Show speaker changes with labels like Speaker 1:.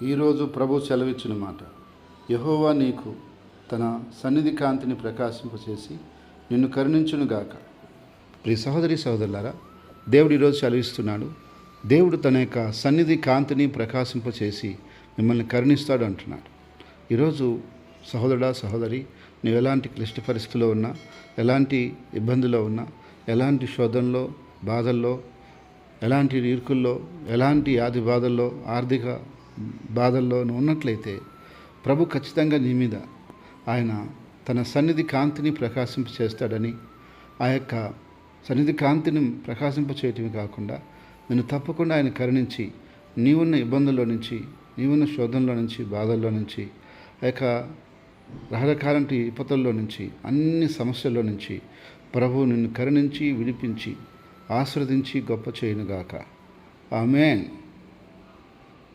Speaker 1: ఈరోజు ప్రభు సెలవిచ్చిన మాట, యెహోవా నీకు తన సన్నిధి కాంతిని ప్రకాశింపచేసి నిన్ను కరుణించునుగాక. ప్రియ సహోదరి సహోదరులారా, దేవుడు ఈరోజు సెలవిస్తున్నాడు. దేవుడు తన యొక్క సన్నిధి కాంతిని ప్రకాశింపచేసి మిమ్మల్ని కరుణిస్తాడు అంటున్నాడు. ఈరోజు సహోదరుడా సహోదరి, నువ్వు ఎలాంటి క్లిష్ట పరిస్థితుల్లో ఉన్నా, ఎలాంటి ఇబ్బందుల్లో ఉన్నా, ఎలాంటి శోధనలో, బాధల్లో, ఎలాంటి ఇరుకుల్లో, ఎలాంటి వ్యాధి బాధల్లో, ఆర్థిక బాధల్లో నువ్వు ఉన్నట్లయితే ప్రభు ఖచ్చితంగా నీ మీద ఆయన తన సన్నిధి కాంతిని ప్రకాశింప చేస్తాడని, ఆ యొక్క సన్నిధి కాంతిని ప్రకాశింప చేయటమే కాకుండా నిన్ను తప్పకుండా ఆయన కరుణించి నీవున్న ఇబ్బందుల్లో నుంచి, నీవున్న శోధనలో నుంచి, బాధల్లో నుంచి, ఆ యొక్క రకరకాల విపత్తుల్లో నుంచి, అన్ని సమస్యల్లో నుంచి ప్రభు నిన్ను కరుణించి విడిపించి ఆశీర్వదించి గొప్ప చేయునుగాక. ఆమేన్.